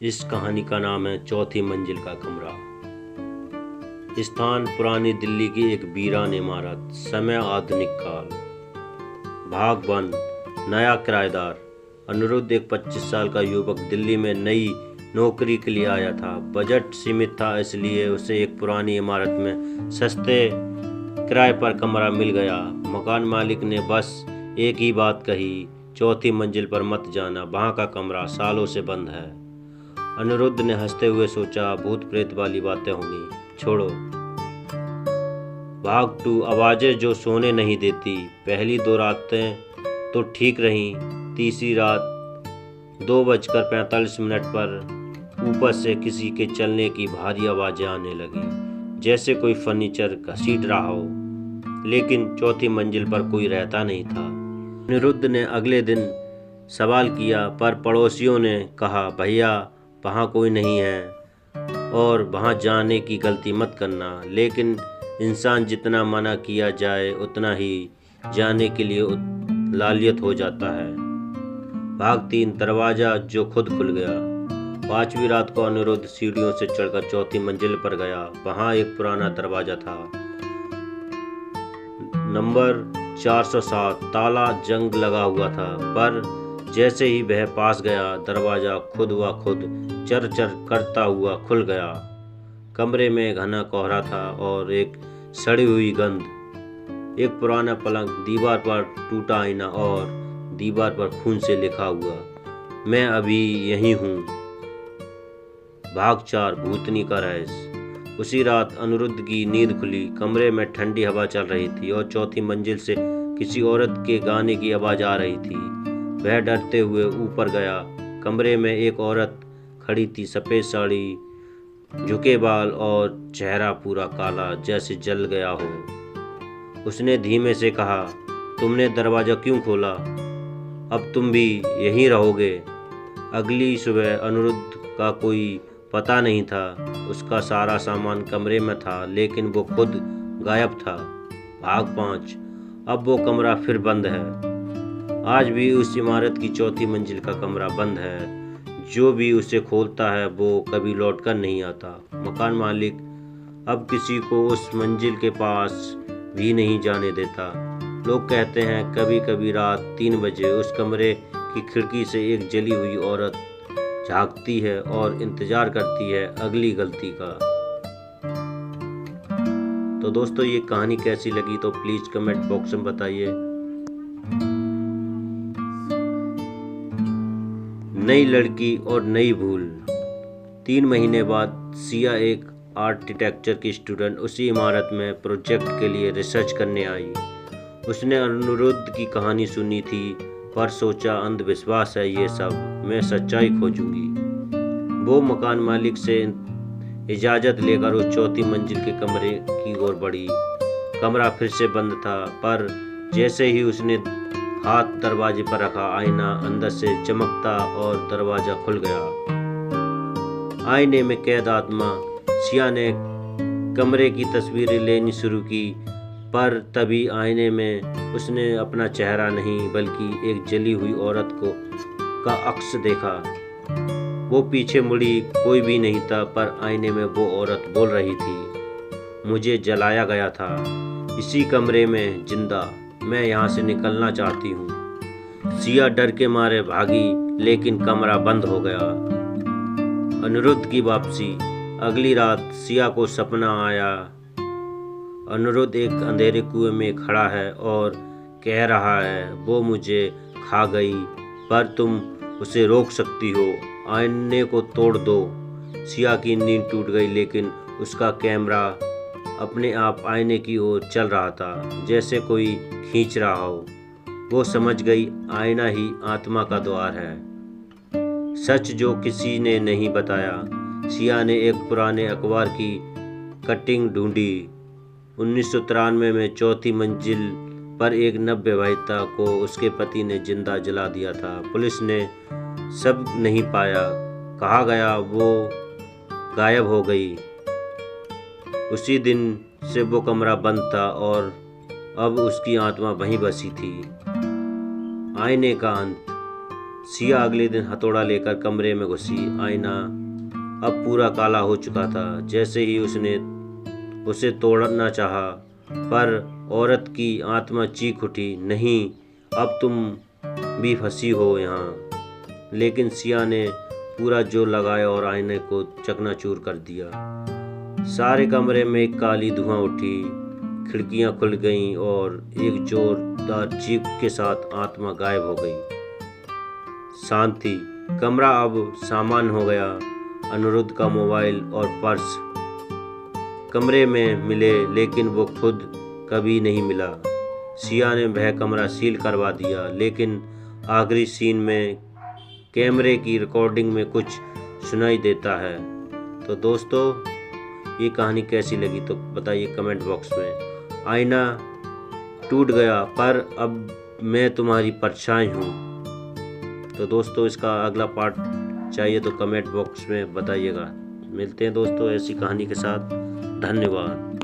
इस कहानी का नाम है चौथी मंजिल का कमरा। स्थान पुरानी दिल्ली की एक वीरान इमारत। समय आधुनिक काल। भाग 1। नया किराएदार। अनिरुद्ध एक 25 साल का युवक दिल्ली में नई नौकरी के लिए आया था। बजट सीमित था, इसलिए उसे एक पुरानी इमारत में सस्ते किराए पर कमरा मिल गया। मकान मालिक ने बस एक ही बात कही, चौथी मंजिल पर मत जाना, वहाँ का कमरा सालों से बंद है। अनिरुद्ध ने हंसते हुए सोचा, भूत प्रेत वाली बातें होंगी, छोड़ो। भाग 2। आवाजें जो सोने नहीं देती। पहली 2 रातें तो ठीक रहीं। तीसरी रात 2:45 पर ऊपर से किसी के चलने की भारी आवाजें आने लगी, जैसे कोई फर्नीचर घसीट रहा हो, लेकिन चौथी मंजिल पर कोई रहता नहीं था। अनिरुद्ध ने अगले दिन सवाल किया, पर पड़ोसियों ने कहा, भैया वहाँ कोई नहीं है और वहाँ जाने की गलती मत करना। लेकिन इंसान जितना मना किया जाए उतना ही जाने के लिए लालियत हो जाता है। भाग 3। दरवाजा जो खुद खुल गया। 5वीं रात को अनिरुद्ध सीढ़ियों से चढ़कर चौथी मंजिल पर गया। वहाँ एक पुराना दरवाजा था, नंबर 407। ताला जंग लगा हुआ था, पर जैसे ही वह पास गया, दरवाजा खुद व खुद चर चर करता हुआ खुल गया। कमरे में घना कोहरा था और एक सड़ी हुई गंध। एक पुराना पलंग, दीवार पर टूटा आईना और दीवार पर खून से लिखा हुआ, मैं अभी यहीं हूँ। भाग 4। भूतनी का रहस्य। उसी रात अनिरुद्ध की नींद खुली। कमरे में ठंडी हवा चल रही थी और चौथी मंजिल से किसी औरत के गाने की आवाज आ रही थी। वह डरते हुए ऊपर गया। कमरे में एक औरत खड़ी थी, सफ़ेद साड़ी, झुके बाल और चेहरा पूरा काला, जैसे जल गया हो। उसने धीमे से कहा, तुमने दरवाज़ा क्यों खोला? अब तुम भी यहीं रहोगे? अगली सुबह अनिरुद्ध का कोई पता नहीं था। उसका सारा सामान कमरे में था, लेकिन वो खुद गायब था। भाग 5। अब वो कमरा फिर बंद है। आज भी उस इमारत की चौथी मंजिल का कमरा बंद है। जो भी उसे खोलता है वो कभी लौटकर नहीं आता। मकान मालिक अब किसी को उस मंजिल के पास भी नहीं जाने देता। लोग कहते हैं कभी कभी रात 3 बजे उस कमरे की खिड़की से एक जली हुई औरत झांकती है और इंतजार करती है अगली गलती का। तो दोस्तों, ये कहानी कैसी लगी तो प्लीज़ कमेंट बॉक्स में बताइए। नई लड़की और नई भूल। 3 महीने बाद सिया, एक आर्किटेक्चर की स्टूडेंट, उसी इमारत में प्रोजेक्ट के लिए रिसर्च करने आई। उसने अनिरुद्ध की कहानी सुनी थी, पर सोचा अंधविश्वास है ये सब, मैं सच्चाई खोजूंगी। वो मकान मालिक से इजाज़त लेकर उस चौथी मंजिल के कमरे की ओर बढ़ी। कमरा फिर से बंद था, पर जैसे ही उसने हाथ दरवाजे पर रखा, आईना अंदर से चमकता और दरवाजा खुल गया। आईने में कैद आत्मा सिया ने कमरे की तस्वीरें लेनी शुरू की, पर तभी आईने में उसने अपना चेहरा नहीं बल्कि एक जली हुई औरत का अक्स देखा। वो पीछे मुड़ी, कोई भी नहीं था, पर आईने में वो औरत बोल रही थी, मुझे जलाया गया था इसी कमरे में जिंदा, मैं यहाँ से निकलना चाहती हूँ। सिया डर के मारे भागी, लेकिन कमरा बंद हो गया। अनिरुद्ध की वापसी। अगली रात सिया को सपना आया, अनिरुद्ध एक अंधेरे कुएं में खड़ा है और कह रहा है, वो मुझे खा गई, पर तुम उसे रोक सकती हो, आईने को तोड़ दो। सिया की नींद टूट गई, लेकिन उसका कैमरा अपने आप आईने की ओर चल रहा था, जैसे कोई खींच रहा हो। वो समझ गई, आईना ही आत्मा का द्वार है। सच जो किसी ने नहीं बताया। सिया ने एक पुराने अखबार की कटिंग ढूंढी। 1993 में चौथी मंजिल पर एक नवविवाहिता को उसके पति ने जिंदा जला दिया था। पुलिस ने सब नहीं पाया, कहा गया वो गायब हो गई। उसी दिन से वो कमरा बंद था और अब उसकी आत्मा वहीं बसी थी। आईने का अंत। सिया अगले दिन हथौड़ा लेकर कमरे में घुसी। आईना अब पूरा काला हो चुका था। जैसे ही उसने उसे तोड़ना चाहा, पर औरत की आत्मा चीख उठी, नहीं, अब तुम भी फंसी हो यहाँ। लेकिन सिया ने पूरा जोर लगाया और आईने को चकनाचूर कर दिया। सारे कमरे में एक काली धुआं उठी, खिड़कियां खुल गईं और एक जोरदार चीख के साथ आत्मा गायब हो गई। शांति। कमरा अब सामान्य हो गया। अनिरुद्ध का मोबाइल और पर्स कमरे में मिले, लेकिन वो खुद कभी नहीं मिला। सिया ने वह कमरा सील करवा दिया, लेकिन आखिरी सीन में कैमरे की रिकॉर्डिंग में कुछ सुनाई देता है। तो दोस्तों, ये कहानी कैसी लगी तो बताइए कमेंट बॉक्स में। आईना टूट गया, पर अब मैं तुम्हारी परछाई हूँ। तो दोस्तों, इसका अगला पार्ट चाहिए तो कमेंट बॉक्स में बताइएगा। मिलते हैं दोस्तों ऐसी कहानी के साथ। धन्यवाद।